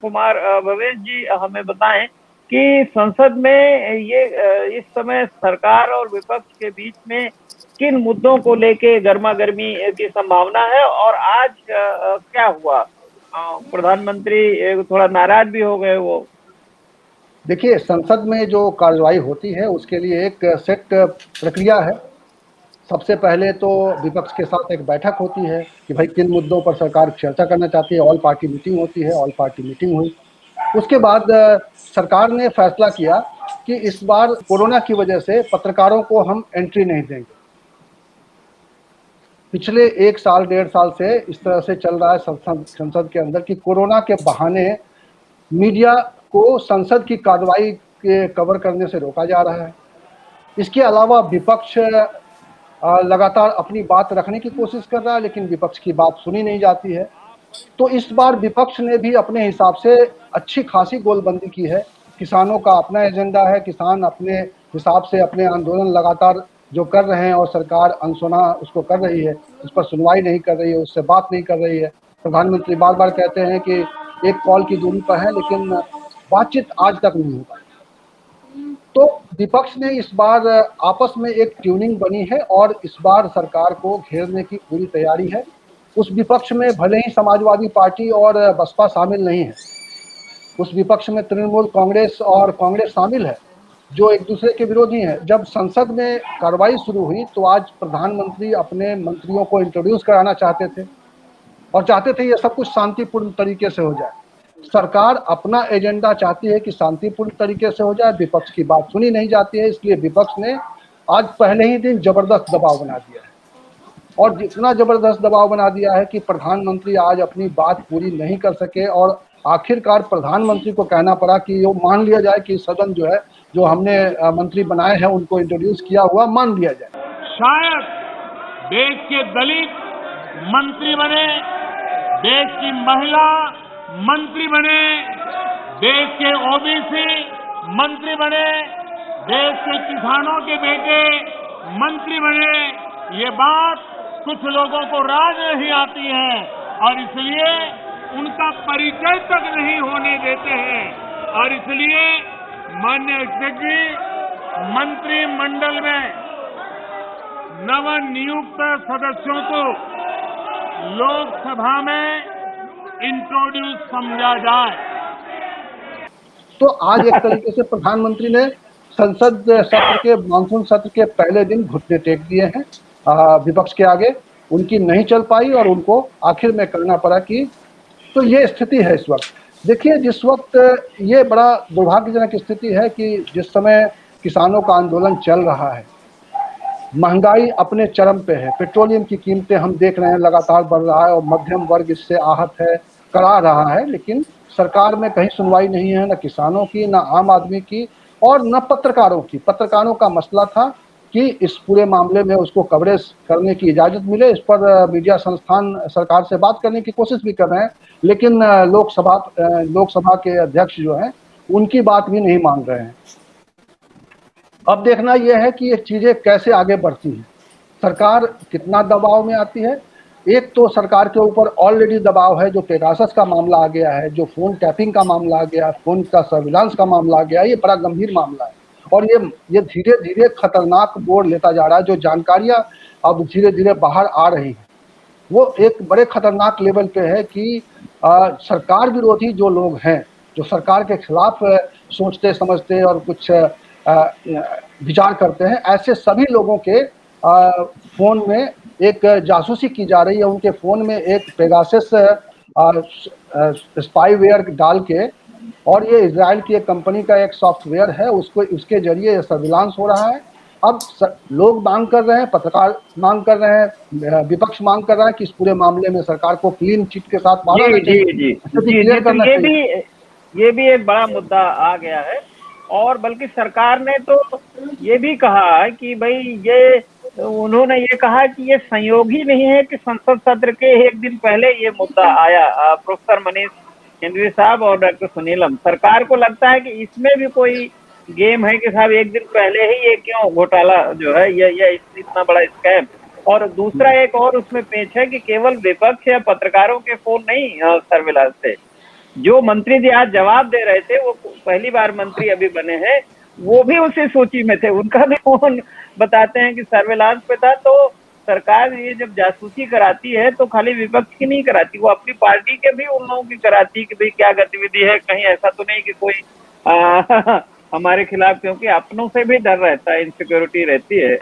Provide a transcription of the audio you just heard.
कुमार भवेश जी हमें बताएं कि संसद में ये इस समय सरकार और विपक्ष के बीच में किन मुद्दों को लेके गर्मा गर्मी की संभावना है और आज क्या हुआ। प्रधानमंत्री थोड़ा नाराज भी हो गए वो। देखिए, संसद में जो कार्रवाई होती है उसके लिए एक सेट प्रक्रिया है। सबसे पहले तो विपक्ष के साथ एक बैठक होती है कि भाई किन मुद्दों पर सरकार चर्चा करना चाहती है। ऑल पार्टी मीटिंग होती है, ऑल पार्टी मीटिंग हुई। उसके बाद सरकार ने फैसला किया कि इस बार कोरोना की वजह से पत्रकारों को हम एंट्री नहीं देंगे। पिछले 1 साल 1.5 साल से इस तरह से चल रहा है संसद के अंदर कि कोरोना के बहाने मीडिया को संसद की कार्रवाई के कवर करने से रोका जा रहा है। इसके अलावा विपक्ष लगातार अपनी बात रखने की कोशिश कर रहा है, लेकिन विपक्ष की बात सुनी नहीं जाती है। तो इस बार विपक्ष ने भी अपने हिसाब से अच्छी खासी गोलबंदी की है। किसानों का अपना एजेंडा है, किसान अपने हिसाब से अपने आंदोलन लगातार जो कर रहे हैं और सरकार अनसुना उसको कर रही है, उस पर सुनवाई नहीं कर रही है, उससे बात नहीं कर रही है। प्रधानमंत्री बार बार कहते हैं कि एक कॉल की दूरी पर है, लेकिन बातचीत आज तक नहीं हो पाई। तो विपक्ष ने इस बार आपस में एक ट्यूनिंग बनी है और इस बार सरकार को घेरने की पूरी तैयारी है। उस विपक्ष में भले ही समाजवादी पार्टी और बसपा शामिल नहीं है, उस विपक्ष में तृणमूल कांग्रेस और कांग्रेस शामिल है, जो एक दूसरे के विरोधी हैं। जब संसद में कार्रवाई शुरू हुई तो आज प्रधानमंत्री अपने मंत्रियों को इंट्रोड्यूस कराना चाहते थे और चाहते थे ये सब कुछ शांतिपूर्ण तरीके से हो जाए। सरकार अपना एजेंडा चाहती है कि शांतिपूर्ण तरीके से हो जाए, विपक्ष की बात सुनी नहीं जाती है, इसलिए विपक्ष ने आज पहले ही दिन जबरदस्त दबाव बना दिया है। और जितना जबरदस्त दबाव बना दिया है कि प्रधानमंत्री आज अपनी बात पूरी नहीं कर सके और आखिरकार प्रधानमंत्री को कहना पड़ा कि वो मान लिया जाए कि सदन जो है, जो हमने मंत्री बनाए हैं उनको इंट्रोड्यूस किया हुआ, मान लिया जाए। शायद देश के दलित मंत्री बने, देश की महिला मंत्री बने, देश के ओबीसी मंत्री बने, देश के किसानों के बेटे मंत्री बने। ये बात कुछ लोगों को राज नहीं आती है और इसलिए उनका परिचय तक नहीं होने देते हैं। और इसलिए माननीय अध्यक्ष जी, मंत्रिमंडल में नवनियुक्त सदस्यों को लोकसभा में इंट्रोड्यूस समझा जाए। तो आज एक तरीके से प्रधानमंत्री ने संसद सत्र के मानसून सत्र के पहले दिन घुटने टेक दिए हैं विपक्ष के आगे। उनकी नहीं चल पाई और उनको आखिर में करना पड़ा कि तो ये स्थिति है इस वक्त। देखिए, जिस वक्त ये बड़ा दुर्भाग्यजनक स्थिति है कि जिस समय किसानों का आंदोलन चल रहा है, महंगाई अपने चरम पे है, पेट्रोलियम की कीमतें हम देख रहे हैं लगातार बढ़ रहा है और मध्यम वर्ग इससे आहत है, करा रहा है, लेकिन सरकार में कहीं सुनवाई नहीं है, न किसानों की, न आम आदमी की और न पत्रकारों की। पत्रकारों का मसला था कि इस पूरे मामले में उसको कवरेज करने की इजाज़त मिले। इस पर मीडिया संस्थान सरकार से बात करने की कोशिश भी कर रहे हैं, लेकिन लोकसभा के अध्यक्ष जो हैं उनकी बात भी नहीं मान रहे हैं। अब देखना यह है कि ये चीज़ें कैसे आगे बढ़ती हैं, सरकार कितना दबाव में आती है। एक तो सरकार के ऊपर ऑलरेडी दबाव है, जो पेगासस का मामला आ गया है, जो फ़ोन टैपिंग का मामला आ गया, फ़ोन का सर्विलांस का मामला आ गया, ये बड़ा गंभीर मामला है और ये धीरे धीरे खतरनाक मोड़ लेता जा रहा है। जो जानकारियाँ अब धीरे धीरे बाहर आ रही हैं वो एक बड़े खतरनाक लेवल पे है कि सरकार विरोधी जो लोग हैं, जो सरकार के खिलाफ सोचते समझते और कुछ विचार करते हैं, ऐसे सभी लोगों के फ़ोन में एक जासूसी की जा रही है। उनके फ़ोन में एक पेगासस स्पाईवेयर डाल के, और ये इजराइल की एक कंपनी का एक सॉफ्टवेयर है, उसके जरिए सर्विलांस हो रहा है। अब लोग मांग कर रहे हैं, पत्रकार मांग कर रहे हैं, विपक्ष मांग कर रहा है कि इस पूरे मामले में सरकार को क्लीन चिट के साथ मारना चाहिए। ये भी एक बड़ा मुद्दा आ गया है और बल्कि सरकार ने तो ये भी कहा कि भाई उन्होंने ये कहा कि ये संयोग ही नहीं है कि संसद सत्र के एक दिन पहले ये मुद्दा आया। प्रोफेसर मनीष केंद्रीय साहब और डॉक्टर सुनीलम, सरकार को लगता है कि इसमें भी कोई गेम है कि साहब एक दिन पहले ही ये क्यों घोटाला जो है ये इतना बड़ा स्कैम। और दूसरा एक और उसमें पेच है कि केवल विपक्ष या पत्रकारों के फोन नहीं सर्विलांस थे, जो मंत्री जी आज जवाब दे रहे थे वो पहली बार मंत्री अभी बने हैं, वो भी उसी सूची में थे। उनका भी फोन बताते हैं कि सर्विलांस पे था। तो सरकार ये जब जासूसी कराती है तो खाली विपक्ष की नहीं कराती, वो अपनी पार्टी के भी उन लोगों की कराती है कि भाई क्या गतिविधि है, कहीं ऐसा तो नहीं कि कोई हमारे खिलाफ, क्योंकि अपनों से भी डर रहता है, इनसिक्योरिटी रहती है।